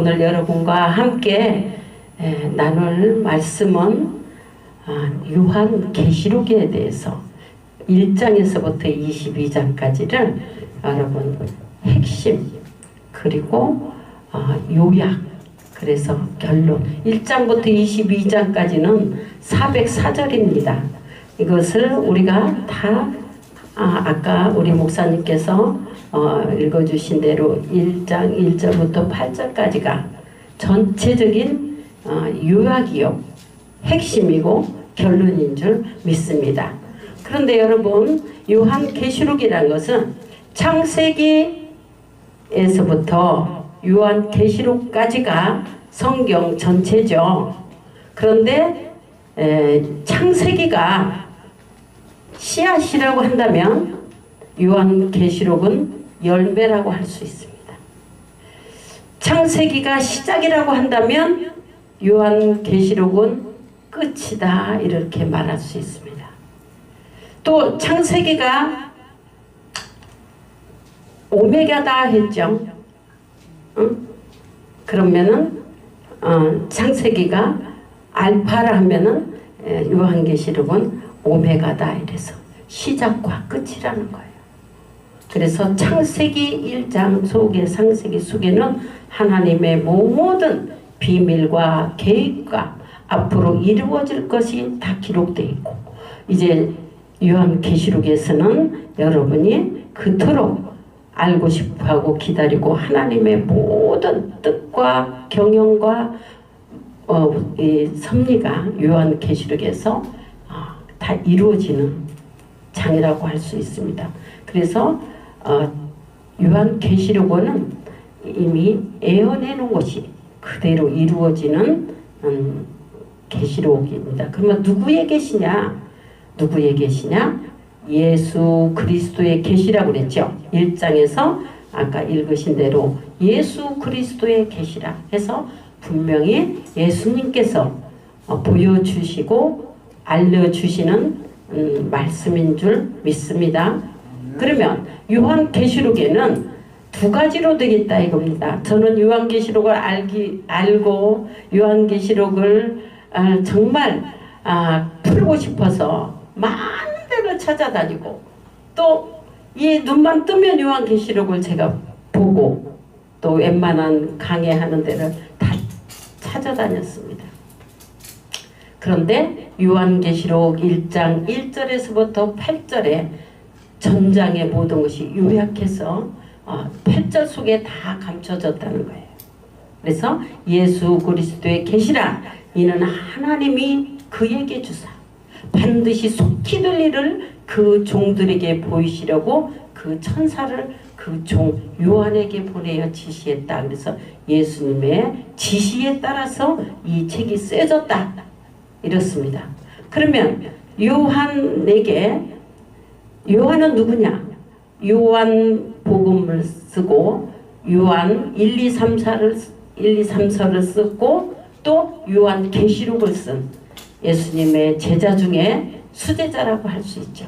오늘 여러분과 함께 나눌 말씀은 요한계시록에 대해서 1장에서부터 22장까지를 여러분 핵심 그리고 요약, 그래서 결론 1장부터 22장까지는 404절입니다. 이것을 우리가 다 아까 우리 목사님께서 읽어주신 대로 1장 1절부터 8절까지가 전체적인 요약이요 핵심이고 결론인 줄 믿습니다. 그런데 여러분, 요한계시록이라는 것은 창세기에서부터 요한계시록까지가 성경 전체죠. 그런데 창세기가 씨앗이라고 한다면 요한계시록은 열매라고 할 수 있습니다. 창세기가 시작이라고 한다면 요한계시록은 끝이다, 이렇게 말할 수 있습니다. 또 창세기가 오메가다 했죠. 그러면은 창세기가 알파라 하면은 요한계시록은 오메가다, 이래서 시작과 끝이라는 거예요. 그래서 창세기 1장 속에, 창세기 속에는 하나님의 모든 비밀과 계획과 앞으로 이루어질 것이 다 기록되어 있고, 이제 요한계시록에서는 여러분이 그토록 알고 싶어하고 기다리고 하나님의 모든 뜻과 경영과 이 섭리가 요한계시록에서 다 이루어지는 장이라고 할 수 있습니다. 그래서 요한계시록은 이미 예언해 놓은 것이 그대로 이루어지는 계시록입니다. 그러면 누구의 계시냐? 누구의 계시냐? 예수 그리스도의 계시라고 그랬죠. 1장에서 아까 읽으신 대로 예수 그리스도의 계시라 해서 분명히 예수님께서 보여주시고 알려주시는 말씀인 줄 믿습니다. 그러면 요한계시록에는 두 가지로 되겠다 이겁니다. 저는 요한계시록을 알고 요한계시록을 정말 풀고 싶어서 많은 데를 찾아다니고, 또 이 눈만 뜨면 요한계시록을 제가 보고 또 웬만한 강의하는 데를 다 찾아다녔습니다. 그런데 요한계시록 1장 1절에서부터 8절에 전장의 모든 것이 요약해서 8절 속에 다 감춰졌다는 거예요. 그래서 예수 그리스도의 계시라, 이는 하나님이 그에게 주사 반드시 속히 될 일을 그 종들에게 보이시려고 그 천사를 그 종 요한에게 보내어 지시했다. 그래서 예수님의 지시에 따라서 이 책이 쓰여졌다, 이렇습니다. 그러면 요한은 누구냐? 요한 복음을 쓰고 요한 1, 2, 3서를 쓰고 또 요한 계시록을 쓴 예수님의 제자 중에 수제자라고 할 수 있죠.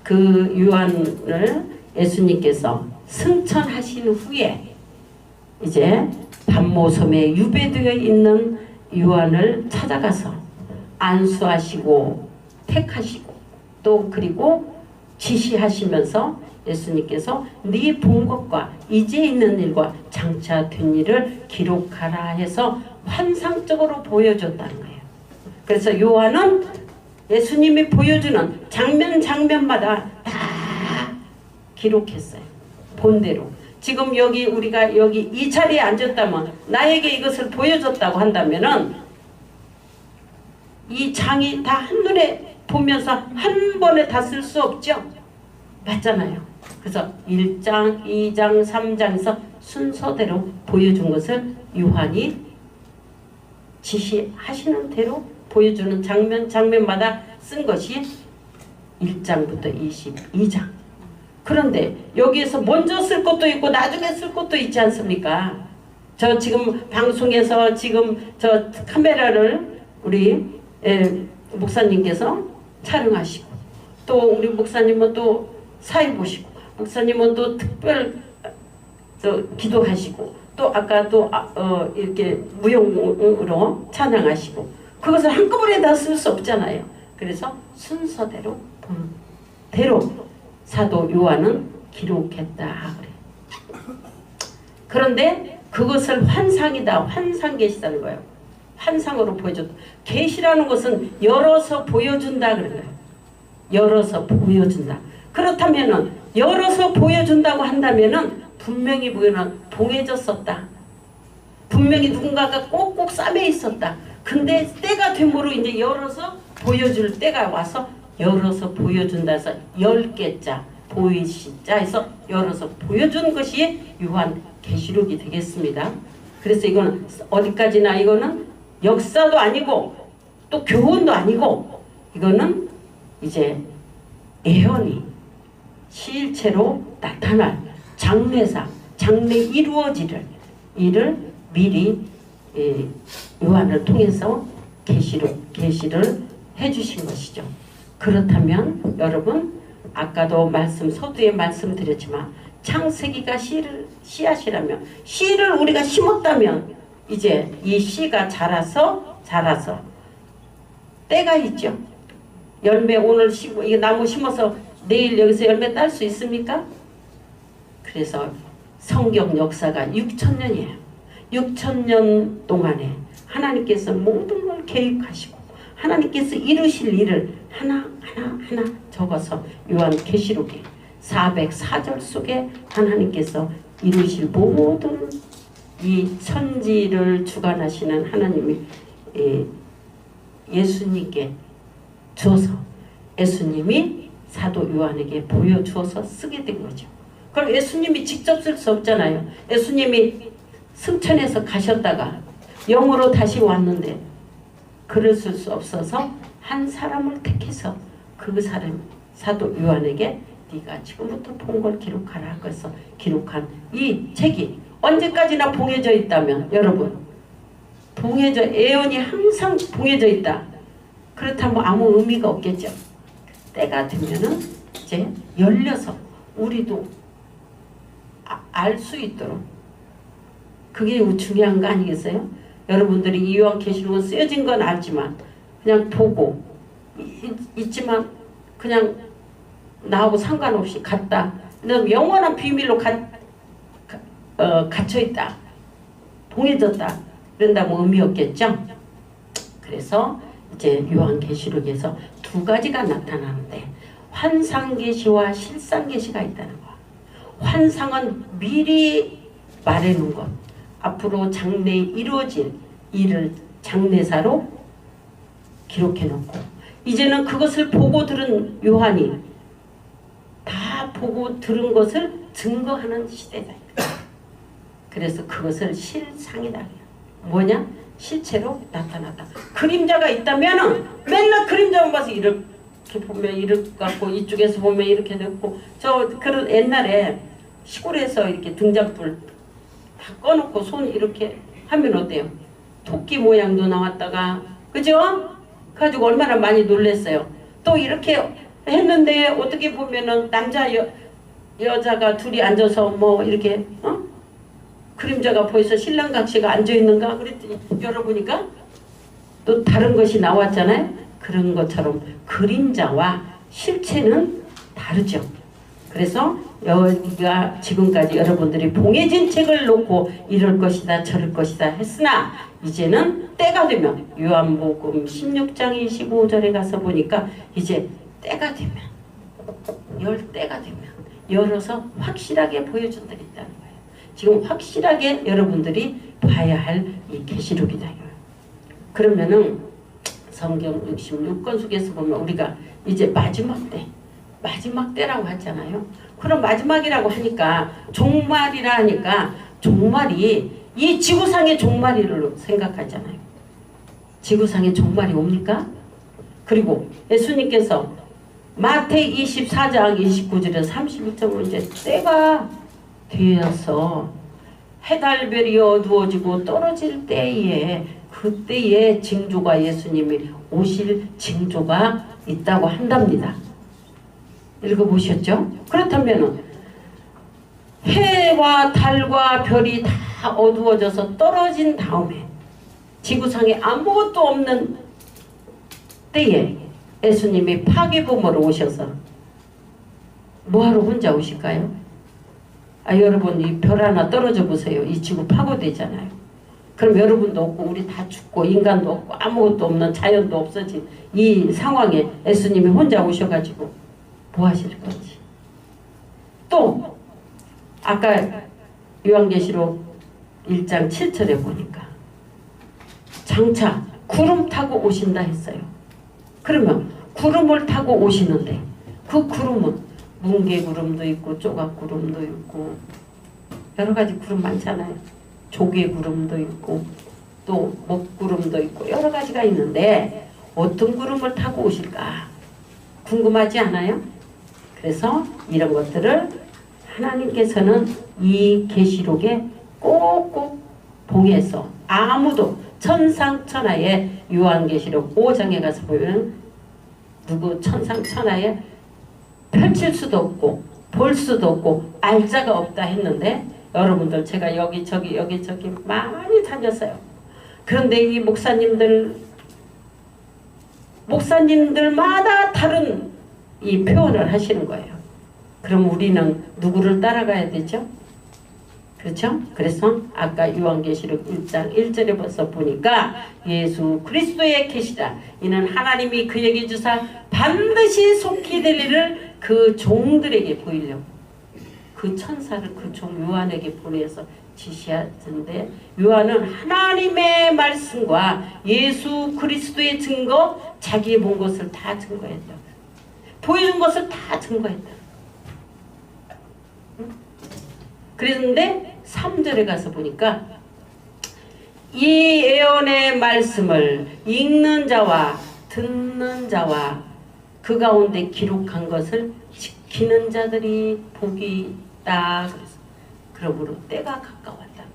그 요한을 예수님께서 승천하신 후에 이제 반모섬에 유배되어 있는 요한을 찾아가서 안수하시고 택하시고 또 그리고 지시하시면서 예수님께서 네 본 것과 이제 있는 일과 장차 된 일을 기록하라 해서 환상적으로 보여줬다는 거예요. 그래서 요한은 예수님이 보여주는 장면마다 다 기록했어요. 본대로. 지금 우리가 여기 이 자리에 앉았다면 나에게 이것을 보여줬다고 한다면은 이 장이 다 한눈에 보면서 한 번에 다 쓸 수 없죠. 맞잖아요. 그래서 1장, 2장, 3장에서 순서대로 보여준 것을 요한이 지시하시는 대로 보여주는 장면마다 쓴 것이 1장부터 22장. 그런데 여기에서 먼저 쓸 것도 있고 나중에 쓸 것도 있지 않습니까? 저 지금 방송에서 지금 저 카메라를 우리 목사님께서 촬영하시고, 또 우리 목사님은 또 사회 보시고, 목사님은 또 특별 기도하시고, 또 아까 또 이렇게 무용으로 찬양하시고 그것을 한꺼번에 다 쓸 수 없잖아요. 그래서 순서대로 사도 요한은 기록했다 그래. 그런데 그것을 환상이다, 환상 계시다는 거예요. 환상으로 보여줬다. 계시라는 것은 열어서 보여준다 그런 거예요. 열어서 보여준다. 그렇다면은 열어서 보여준다고 한다면은 분명히 보여는 봉해졌었다. 분명히 누군가가 꼭꼭 싸매 있었다. 근데 때가 되므로 이제 열어서 보여줄 때가 와서 열어서 보여준다 해서 10개자 보이시자 해서 열어서 보여준 것이 요한계시록이 되겠습니다. 그래서 이거는 어디까지나 이거는 역사도 아니고 또 교훈도 아니고 이거는 이제 예언이 실체로 나타날 장래사, 장래 이루어질 일을 미리 요한을 통해서 계시를 해주신 것이죠. 그렇다면 여러분 아까도 서두에 말씀드렸지만 창세기가 씨앗이라면 씨를 우리가 심었다면 이제 이 씨가 자라서 때가 있죠. 열매 오늘 심고 이 나무 심어서 내일 여기서 열매 딸 수 있습니까? 그래서 성경 역사가 6,000년이에요. 6,000년 동안에 하나님께서 모든 걸 계획하시고 하나님께서 이루실 일을 하나하나 적어서 요한계시록에 404절 속에 하나님께서 이루실 모든 이 선지를 주관하시는 하나님이 예수님께 줘서 예수님이 사도 요한에게 보여주어서 쓰게 된 거죠. 그럼 예수님이 직접 쓸 수 없잖아요. 예수님이 승천해서 가셨다가 영으로 다시 왔는데 글을 쓸 수 없어서 한 사람을 택해서 그 사람 사도 요한에게 네가 지금부터 본 걸 기록하라. 그래서 기록한 이 책이 언제까지나 봉해져 있다면 여러분 예언이 항상 봉해져 있다. 그렇다면 아무 의미가 없겠죠. 때가 되면은 이제 열려서 우리도 알 수 있도록 그게 중요한 거 아니겠어요? 여러분들이 이 요한계시록은 쓰여진 건 알지만 그냥 보고 있지만 그냥 나하고 상관없이 갔다. 영원한 비밀로 갇혀있다. 봉해졌다. 그런다면 의미 없겠죠? 그래서 이제 요한계시록에서 두 가지가 나타나는데 환상계시와 실상계시가 있다는 거. 환상은 미리 말해놓은 것. 앞으로 장래에 이루어질 일을 장래사로 기록해놓고 이제는 그것을 보고 들은 요한이 다 보고 들은 것을 증거하는 시대다. 그래서 그것을 실상이다. 뭐냐? 실체로 나타났다. 그림자가 있다면은 맨날 그림자만 봐서 이렇게 보면 이렇게 갖고 이쪽에서 보면 이렇게 됐고 그런 옛날에 시골에서 이렇게 등잔불 다 꺼놓고 손 이렇게 하면 어때요? 토끼 모양도 나왔다가 그죠? 가지고 얼마나 많이 놀랬어요. 또 이렇게 했는데 어떻게 보면은 여자가 둘이 앉아서 뭐 이렇게 그림자가 보여서 신랑 각시가 앉아있는가 그랬더니 열어보니까 또 다른 것이 나왔잖아요. 그런 것처럼 그림자와 실체는 다르죠. 그래서 여기가 지금까지 여러분들이 봉해진 책을 놓고 이럴 것이다 저럴 것이다 했으나 이제는 때가 되면 요한복음 16장 25절에 가서 보니까 이제 때가 되면 때가 되면 열어서 확실하게 보여준다 했다는 거예요. 지금 확실하게 여러분들이 봐야 할 이 계시록이다. 그러면은 성경 66권 속에서 보면 우리가 이제 마지막 때라고 하잖아요. 그럼 마지막이라고 하니까 종말이라 하니까 종말이 이 지구상의 종말이로 생각하잖아요. 지구상의 종말이 옵니까? 그리고 예수님께서 마태 24장 29절에 31절로 이제 때가 되어서 해달별이 어두워지고 떨어질 때에 그때의 징조가 예수님이 오실 징조가 있다고 한답니다. 읽어보셨죠? 그렇다면 해와 달과 별이 다 다 어두워져서 떨어진 다음에 지구상에 아무것도 없는 때에 예수님이 파괴범으로 오셔서 뭐하러 혼자 오실까요? 여러분 이 별 하나 떨어져 보세요. 이 지구 파괴되잖아요. 그럼 여러분도 없고 우리 다 죽고 인간도 없고 아무것도 없는 자연도 없어진 이 상황에 예수님이 혼자 오셔가지고 뭐 하실 건지. 또 아까 요한계시록 1장 7절에 보니까 장차 구름 타고 오신다 했어요. 그러면 구름을 타고 오시는데 그 구름은 뭉게구름도 있고 조각구름도 있고 여러 가지 구름 많잖아요. 조개구름도 있고 또 먹구름도 있고 여러 가지가 있는데 어떤 구름을 타고 오실까 궁금하지 않아요? 그래서 이런 것들을 하나님께서는 이 계시록에 꼭꼭 봉해서 아무도 천상천하에 요한계시록 5장에 가서 보면 누구 천상천하에 펼칠 수도 없고 볼 수도 없고 알 자가 없다 했는데 여러분들 제가 여기저기 많이 다녔어요. 그런데 이 목사님들마다 다른 이 표현을 하시는 거예요. 그럼 우리는 누구를 따라가야 되죠? 그렇죠? 그래서 아까 요한계시록 1장 1절에 벌써 보니까 예수 그리스도의 계시라 이는 하나님이 그에게 주사 반드시 속히 될 일을 그 종들에게 보이려고 그 천사를 그 종 요한에게 보내서 지시하던데 요한은 하나님의 말씀과 예수 그리스도의 증거 자기 본 것을 다 증거했다. 보여준 것을 다 증거했다. 그랬는데 3절에 가서 보니까 이 예언의 말씀을 읽는 자와 듣는 자와 그 가운데 기록한 것을 지키는 자들이 복이 있다. 그러므로 때가 가까웠다는 거예요.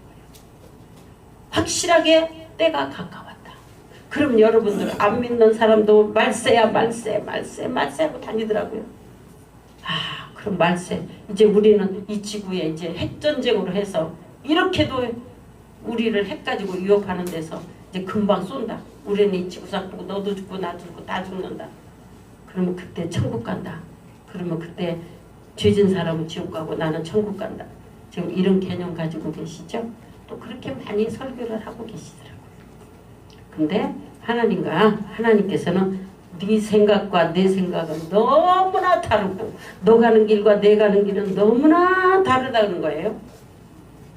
확실하게 때가 가까웠다. 그럼 여러분들 안 믿는 사람도 말세야 말세 하고 다니더라고요. 그럼 말세 이제 우리는 이 지구에 이제 핵전쟁으로 해서 이렇게도 우리를 핵 가지고 위협하는 데서 이제 금방 쏜다. 우리는 이 지구상 보고 너도 죽고 나도 죽고 다 죽는다. 그러면 그때 천국 간다. 그러면 그때 죄진 사람은 지옥 가고 나는 천국 간다. 지금 이런 개념 가지고 계시죠? 또 그렇게 많이 설교를 하고 계시더라고요. 근데 하나님께서는 네 생각과 내 생각은 너무나 다르고 너 가는 길과 내 가는 길은 너무나 다르다는 거예요.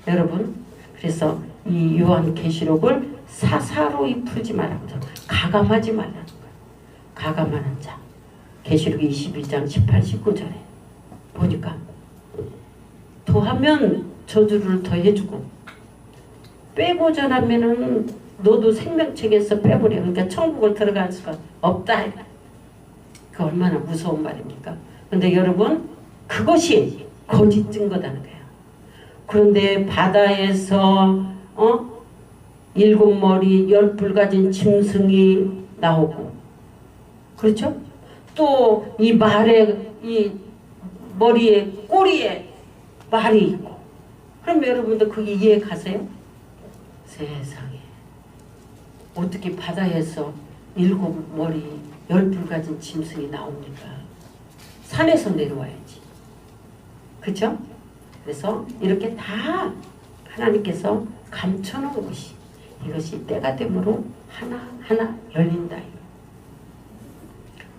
여러분 그래서 이 요한계시록을 사사로이 풀지 말라고 가감하지 말라는 거예요. 가감하는 자 계시록 22장 18, 19절에 보니까 더하면 저주를 더해주고 빼고자 하면은 너도 생명책에서 빼버려. 그러니까 천국을 들어갈 수가 없다. 그 얼마나 무서운 말입니까? 근데 여러분 그것이 거짓 증거다는 거예요. 그런데 바다에서 7머리 10뿔 가진 짐승이 나오고 그렇죠? 또 이 말에 이 머리에 꼬리에 말이 있고 그럼 여러분들 그게 이해 가세요? 세상에 어떻게 바다에서 7머리 10뿔 가진 짐승이 나옵니까? 산에서 내려와야지. 그렇죠? 그래서 이렇게 다 하나님께서 감춰놓은 것이 이것이 때가 되므로 하나하나 열린다.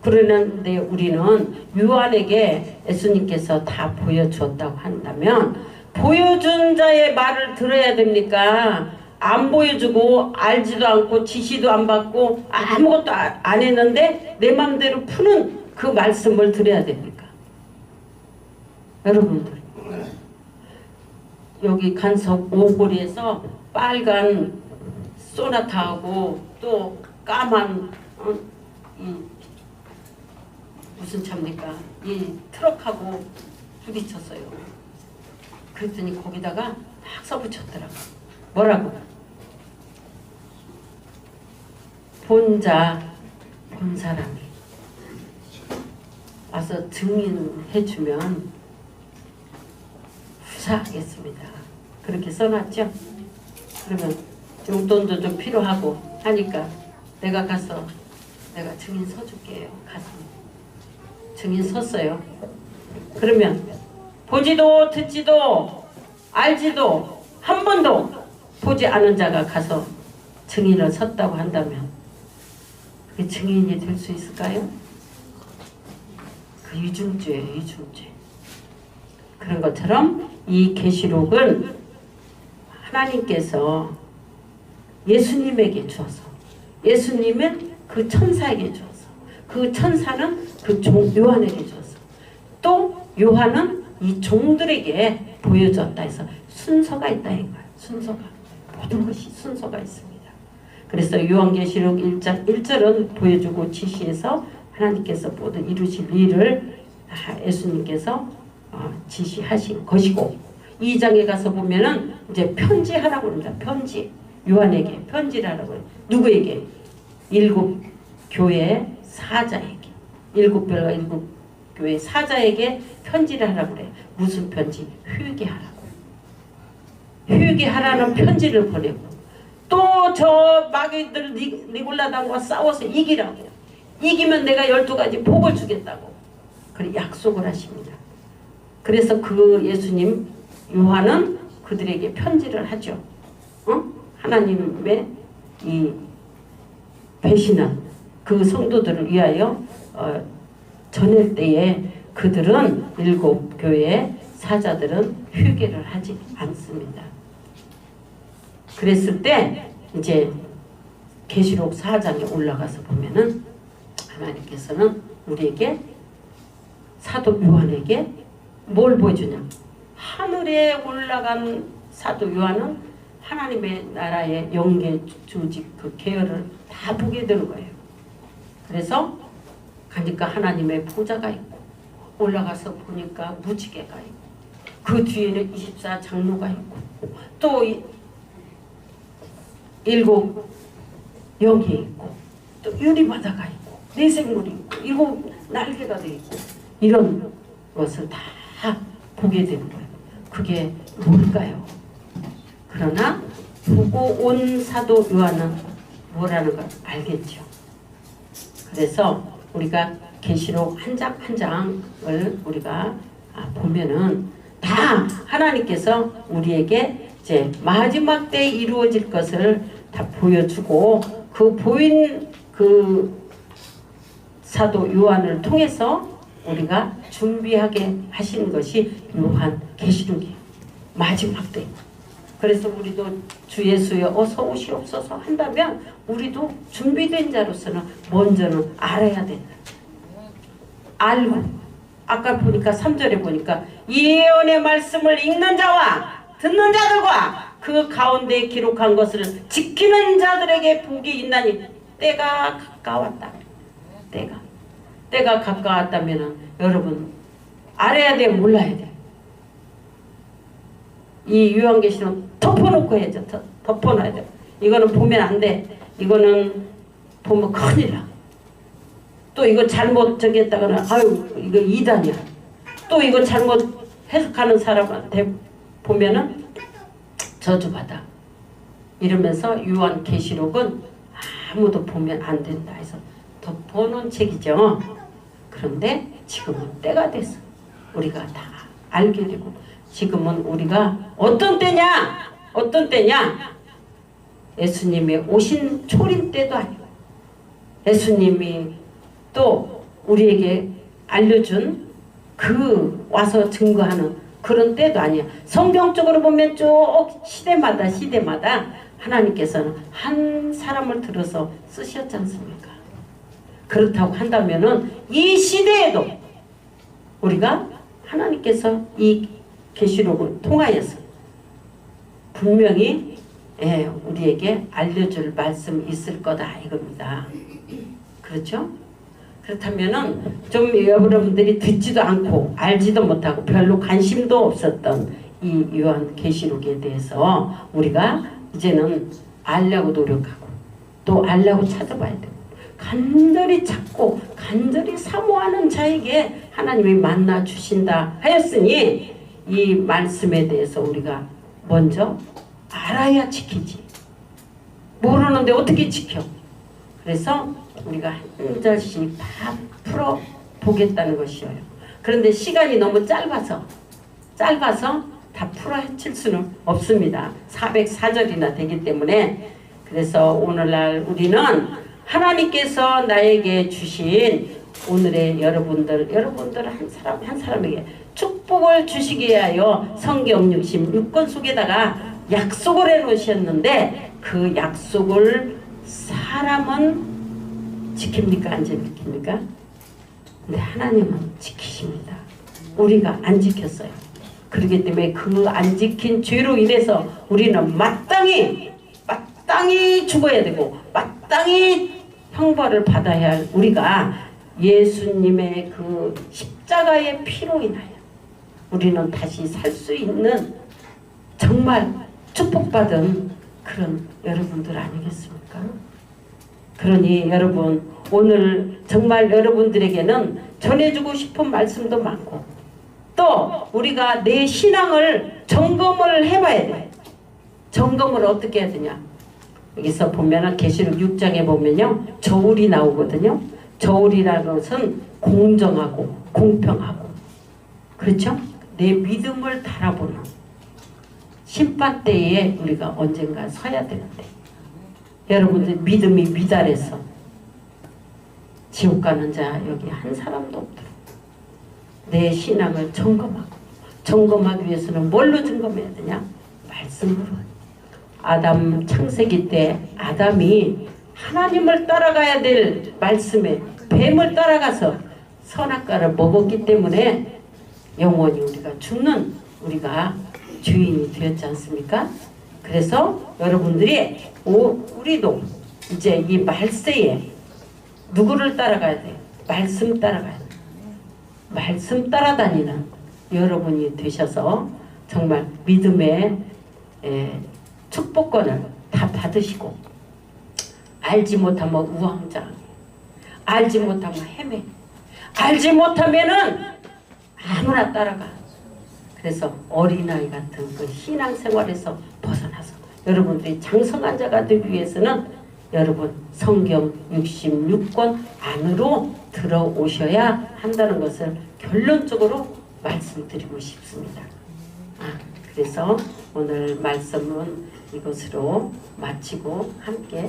그러는데 우리는 요한에게 예수님께서 다 보여주었다고 한다면 보여준 자의 말을 들어야 됩니까? 안 보여주고 알지도 않고 지시도 안 받고 아무것도 안 했는데 내 맘대로 푸는 그 말씀을 들어야 됩니까? 여러분들 여기 간석 오고리에서 빨간 소나타하고 또 까만 이 무슨 차입니까? 이 트럭하고 부딪혔어요. 그랬더니 거기다가 막 써붙였더라고. 뭐라고? 본 사람이 와서 증인해주면 후사하겠습니다. 그렇게 써놨죠? 그러면 용돈도 좀 필요하고 하니까 내가 가서 내가 증인 서줄게요. 가서 증인 섰어요. 그러면 보지도 듣지도 알지도 한 번도 보지 않은 자가 가서 증인을 섰다고 한다면 그게 증인이 될 수 있을까요? 그 위중죄예요. 위중죄. 그런 것처럼 이 계시록은 하나님께서 예수님에게 주어서 예수님은 그 천사에게 주어서 그 천사는 그 종 요한에게 주어서 또 요한은 이 종들에게 보여줬다 해서 순서가 있다 이거예요. 순서가 모든 것이 순서가 있습니다. 그래서 요한계시록 1장 1절은 보여주고 지시해서 하나님께서 모든 이루실 일을 예수님께서 지시하신 것이고 2장에 가서 보면은 이제 편지하라고 합니다. 편지 요한에게 편지를 하라고 해요. 누구에게? 7 교회 사자에게 7별과 7 교회 사자에게 편지를 하라고 그래요. 무슨 편지? 회개하라고. 회개하라는 편지를 보내고 또 저 마귀들 니골라당과 싸워서 이기라고. 이기면 내가 12가지 복을 주겠다고. 그래 약속을 하십니다. 그래서 그 예수님 요한은 그들에게 편지를 하죠. 하나님의 이 배신한 그 성도들을 위하여 전할 때에 그들은 7 교회의 사자들은 회개를 하지 않습니다. 그랬을 때 이제 계시록 4장에 올라가서 보면은 하나님께서는 우리에게 사도 요한에게 뭘 보여주냐? 하늘에 올라간 사도 요한은 하나님의 나라의 영계 조직 그 계열을 다 보게 되는 거예요. 그래서 가니까 하나님의 보좌가 있고 올라가서 보니까 무지개가 있고 그 뒤에는 24 장로가 있고 또 7 영이 있고 또 유리바다가 있고 내생물이 있고 7 날개가 되어 있고 이런 것을 다 보게 되는 거예요. 그게 뭘까요? 그러나 보고 온 사도 요한은 뭐라는 걸 알겠죠. 그래서 우리가 계시록 한 장 한 장을 우리가 보면은 다 하나님께서 우리에게 이제 마지막 때에 이루어질 것을 다 보여주고 그 보인 그 사도 요한을 통해서 우리가 준비하게 하신 것이 요한 계시록이에요. 마지막 때. 그래서 우리도 주 예수여 어서 오시옵소서 한다면 우리도 준비된 자로서는 먼저는 알아야 된다. 알고 아까 보니까 3절에 보니까 예언의 말씀을 읽는 자와 듣는 자들과 그 가운데 기록한 것을 지키는 자들에게 복이 있나니 때가 가까웠다. 때가 가까웠다면 여러분 알아야 돼 몰라야 돼. 이 요한계시록 덮어놓고 해야죠. 덮어놔야 돼. 이거는 보면 안 돼. 이거는 보면 큰일 나. 또 이거 잘못 저기 했다거나 아유 이거 이단이야. 또 이거 잘못 해석하는 사람한테 보면은 저주받아. 이러면서 요한계시록은 아무도 보면 안 된다 해서 덮어놓은 책이죠. 그런데 지금은 때가 됐어. 우리가 다 알게 되고 지금은 우리가 어떤 때냐? 어떤 때냐? 예수님이 오신 초림 때도 아니고 예수님이 또 우리에게 알려준 그 와서 증거하는 그런 때도 아니야. 성경적으로 보면 쭉 시대마다 하나님께서는 한 사람을 들어서 쓰셨지 않습니까? 그렇다고 한다면은 이 시대에도 우리가 하나님께서 이 계시록을 통하여서 분명히 우리에게 알려줄 말씀이 있을 거다 이겁니다. 그렇죠? 그렇다면은 좀 여러분들이 듣지도 않고 알지도 못하고 별로 관심도 없었던 이 요한 계시록에 대해서 우리가 이제는 알려고 노력하고 또 알려고 찾아봐야 되고 간절히 찾고 간절히 사모하는 자에게 하나님이 만나 주신다 하였으니 이 말씀에 대해서 우리가 먼저 알아야 지키지. 모르는데 어떻게 지켜? 그래서 우리가 한 절씩 다 풀어 보겠다는 것이에요. 그런데 시간이 너무 짧아서 다 풀어 헤칠 수는 없습니다. 404절이나 되기 때문에. 그래서 오늘날 우리는 하나님께서 나에게 주신 오늘의 여러분들 한 사람에게 축복을 주시기 위하여 성경 66권 속에다가 약속을 해놓으셨는데 그 약속을 사람은 지킵니까? 안 지킵니까? 근데 하나님은 지키십니다. 우리가 안 지켰어요. 그렇기 때문에 그 안 지킨 죄로 인해서 우리는 마땅히 죽어야 되고 마땅히 형벌을 받아야 할 우리가 예수님의 그 십자가의 피로 인하여 우리는 다시 살 수 있는 정말 축복받은 그런 여러분들 아니겠습니까? 그러니 여러분 오늘 정말 여러분들에게는 전해주고 싶은 말씀도 많고 또 우리가 내 신앙을 점검을 해봐야 돼. 점검을 어떻게 해야 되냐? 여기서 보면은 계시록 6장에 보면요 저울이 나오거든요. 저울이라는 것은 공정하고 공평하고 그렇죠? 내 믿음을 달아보는 심판 때에 우리가 언젠가 서야 되는데 여러분들 믿음이 미달해서 지옥 가는 자 여기 한 사람도 없도록 내 신앙을 점검하기 위해서는 뭘로 점검해야 되냐? 말씀으로. 아담 창세기 때 아담이 하나님을 따라가야 될 말씀에 뱀을 따라가서 선악과를 먹었기 때문에 영원히 우리가 죽는 우리가 주인이 되었지 않습니까? 그래서 여러분들이 우리도 이제 이 말세에 누구를 따라가야 돼요? 말씀 따라가야 돼요. 말씀 따라다니는 여러분이 되셔서 정말 믿음의 축복권을 다 받으시고 알지 못하면 우왕좌왕 알지 못하면 헤매 알지 못하면은 아무나 따라가. 그래서 어린아이 같은 그 신앙생활에서 벗어나서 여러분들이 장성한 자가 되기 위해서는 여러분 성경 66권 안으로 들어오셔야 한다는 것을 결론적으로 말씀드리고 싶습니다. 그래서 오늘 말씀은 이것으로 마치고 함께